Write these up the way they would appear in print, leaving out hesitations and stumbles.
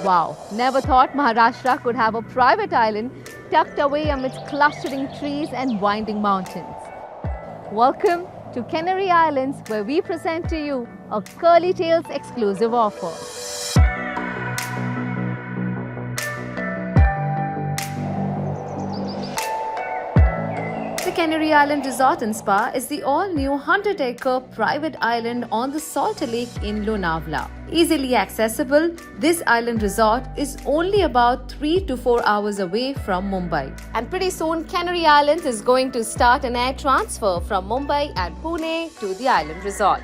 Wow, never thought Maharashtra could have a private island tucked away amidst clustering trees and winding mountains. Welcome to Canary Islands, where we present to you a Curly Tails exclusive offer. The Canary Island Resort and Spa is the all-new 100-acre private island on the Salt Lake in Lonavala. Easily accessible, this island resort is only about 3 to 4 hours away from Mumbai. And pretty soon, Canary Islands is going to start an air transfer from Mumbai and Pune to the island resort.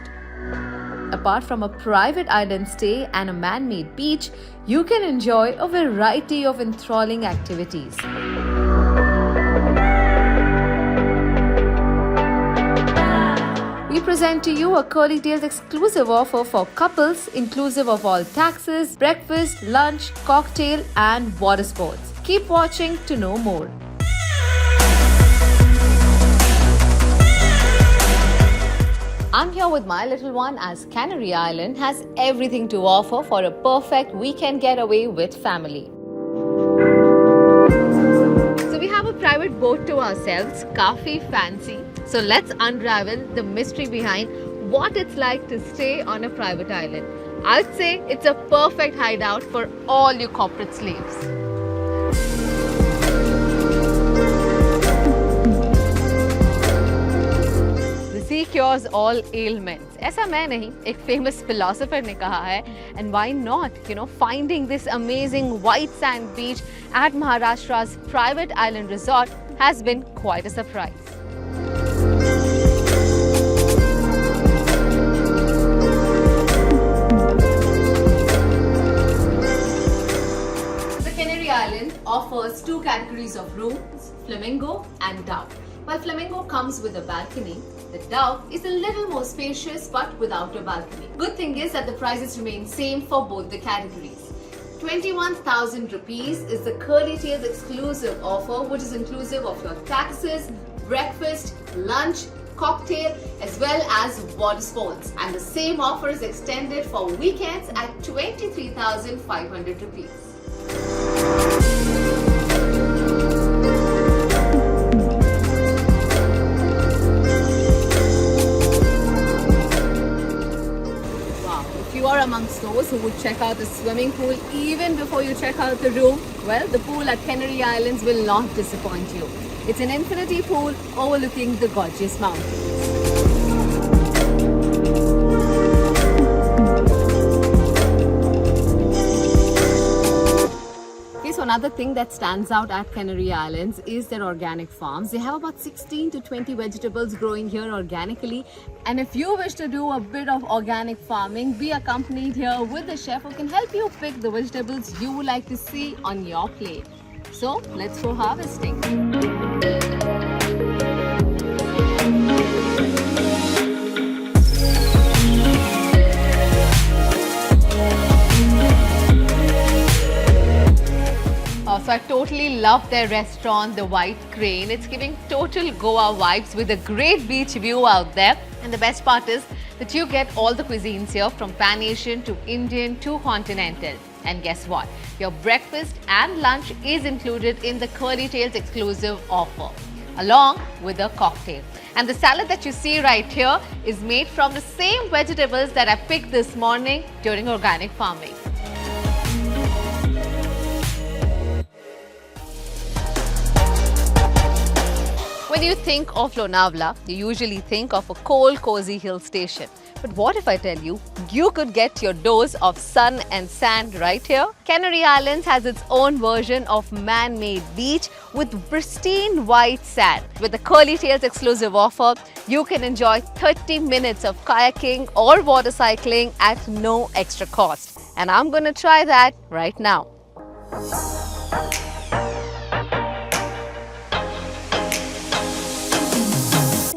Apart from a private island stay and a man-made beach, you can enjoy a variety of enthralling activities. We present to you a Curly Tails exclusive offer for couples, inclusive of all taxes, breakfast, lunch, cocktail and water sports. Keep watching to know more. I'm here with my little one, as Canary Island has everything to offer for a perfect weekend getaway with family. So we have a private boat to ourselves, काफी fancy. So let's unravel the mystery behind what it's like to stay on a private island. I'd say it's a perfect hideout for all you corporate slaves. The sea cures all ailments. ऐसा मैं नहीं, एक famous philosopher ने कहा है. And why not? Finding this amazing white sand beach at Maharashtra's private island resort has been quite a surprise. Island offers two categories of rooms, Flamingo and Dove. While Flamingo comes with a balcony, the Dove is a little more spacious but without a balcony. Good thing is that the prices remain same for both the categories. 21,000 rupees is the Curly Tails exclusive offer, which is inclusive of your taxes, breakfast, lunch, cocktail as well as water sports, and the same offer is extended for weekends at 23,500 rupees. You are amongst those who would check out the swimming pool even before you check out the room, well, the pool at Canary Islands will not disappoint you. It's an infinity pool overlooking the gorgeous mountains. So another thing that stands out at Canary Islands is their organic farms. They have about 16 to 20 vegetables growing here organically. And if you wish to do a bit of organic farming, be accompanied here with the chef who can help you pick the vegetables you would like to see on your plate. So let's go harvesting. So I totally love their restaurant, the White Crane. It's giving total Goa vibes with a great beach view out there. And the best part is that you get all the cuisines here, from Pan-Asian to Indian to continental. And guess what? Your breakfast and lunch is included in the Curly Tails exclusive offer, along with a cocktail. And the salad that you see right here is made from the same vegetables that I picked this morning during organic farming. When you think of Lonavala, you usually think of a cold, cozy hill station. But what if I tell you, you could get your dose of sun and sand right here? Canary Islands has its own version of man-made beach with pristine white sand. With the Curly Tails exclusive offer, you can enjoy 30 minutes of kayaking or water cycling at no extra cost. And I'm going to try that right now.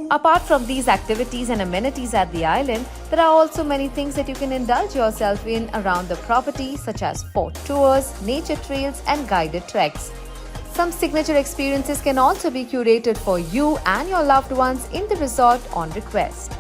Apart from these activities and amenities at the island, there are also many things that you can indulge yourself in around the property, such as port tours, nature trails and guided treks. Some signature experiences can also be curated for you and your loved ones in the resort on request.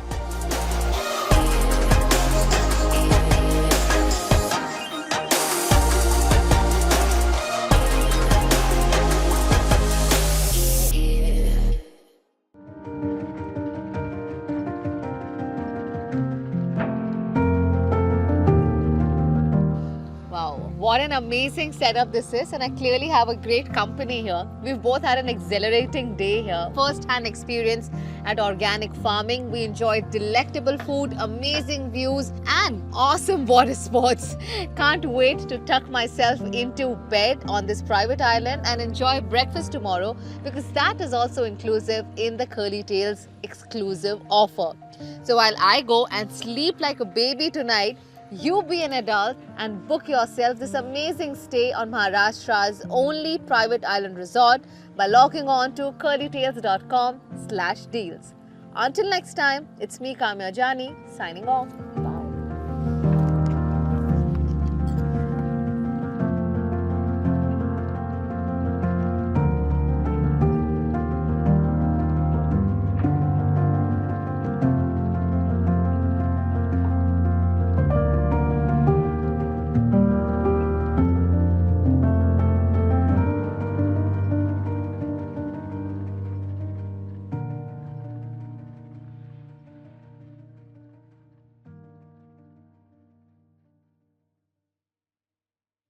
What an amazing setup this is, and I clearly have a great company here. We've both had an exhilarating day here. First-hand experience at organic farming. We enjoyed delectable food, amazing views, and awesome water sports. Can't wait to tuck myself into bed on this private island and enjoy breakfast tomorrow, because that is also inclusive in the Curly Tails exclusive offer. So while I go and sleep like a baby tonight, you be an adult and book yourself this amazing stay on Maharashtra's only private island resort by logging on to curlytails.com/deals. Until next time, it's me Kamya Jani signing off.